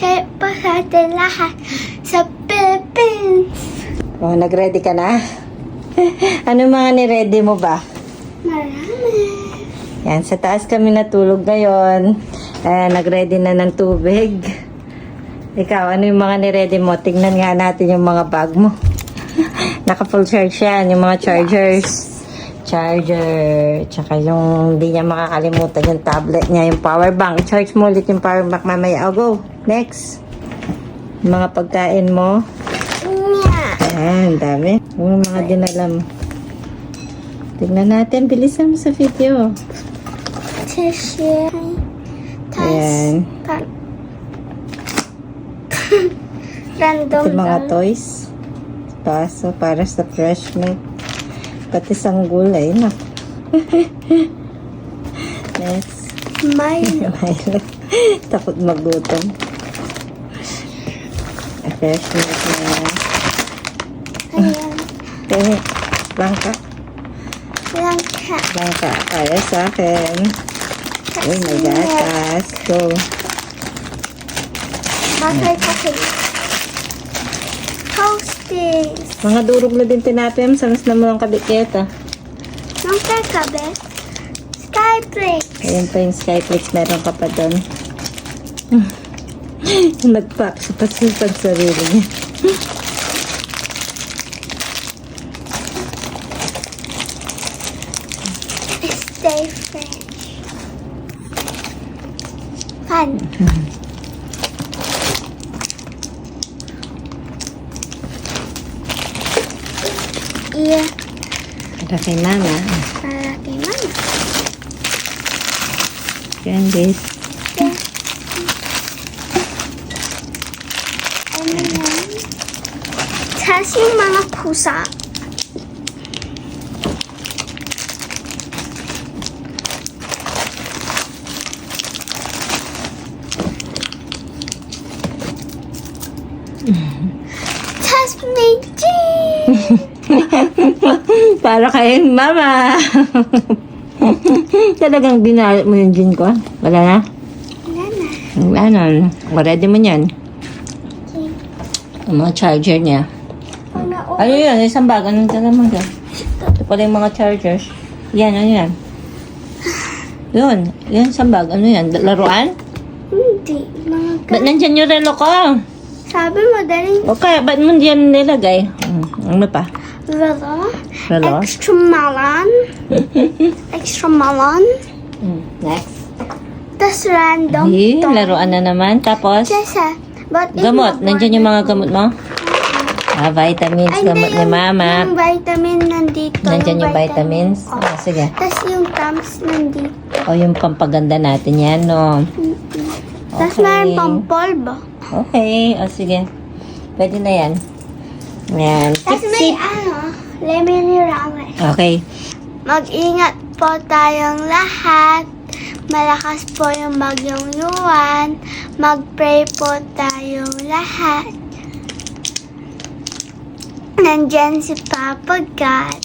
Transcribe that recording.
safe po sa atin lahat sa Philippines. Oh, nag-ready ka na? Ano mga ni-ready mo ba? Marami. Yan, sa taas kami natulog ngayon. Nag-ready na ng tubig. Ikaw, ano yung mga ni-ready mo? Tingnan nga natin yung mga bag mo. Naka-full charge yan, yung mga chargers. Charger, tsaka yung hindi niya makakalimutan yung tablet niya, yung power bank. Charge mo ulit yung power bank mamaya. Oh, go. Next. Yung mga pagkain mo. Ayan, dami. Yung mga dinala mo. Tignan natin. Bilisan mo sa video. Tissue. Ayan. Random Ito mga lang. toys. Paso para sa fresh milk. Pati sanggol ay na. Next. Milo. Milo. Takot magutom. Fresh milk na yan. Ayan. Okay. Bangka. Langka. Bangka. Para sa akin. Uy, may gatas. Go. Bakit kasi? Toasties. Mga durog na din tinapim. Sanas na mo ang kabiketa. Nung kakabe. Skyflakes. Ayan pa yung Skyflakes. Meron ka pa doon. Nagpack sa pasipag sarili niya. Stay fresh. Fun. Yeah. Para kay mama. Para kay mama. Candies. Yeah. Ano yan? Tapos yung mga pusa. Tapos may jeans. Para kay mama. Talagang binalot mo yung gin ko? Wala na? Wala na. Ano? Ready mo yan? Ang mga charger niya. Ano? Ano yun? Isang bag. Anong naman ka? Ito pala yung mga chargers. Yan, ano yan? Yun. Yan, isang bag. Ano yan? Laruan? Hindi. Mga Ba't nandyan yung relo ko? Sabi mo dali. Okay, ba't mo diyan nilagay? Ano pa? Relo. Relo? Extra melon. Extra melon. Next. Tapos random. Ay, toy. laruan na naman. Tapos, Jessa, but in gamot. the Nandyan yung mga gamot mo? Vitamins. Ay, Gamot hindi, ni mama. Yung vitamin nandito. Nandyan yung vitamins. Oh. Ah, sige. Tapos yung Tums nandito. O, yung pampaganda natin yan, no? Tapos Okay. meron pang polvo. Okay. O, sige. Pwede na yan. Yan. Tapos may lemon ramen. Okay. Mag-ingat po tayong lahat. Malakas po yung bagyong Yuan. Mag-pray po tayong lahat. Nandyan si Papa God.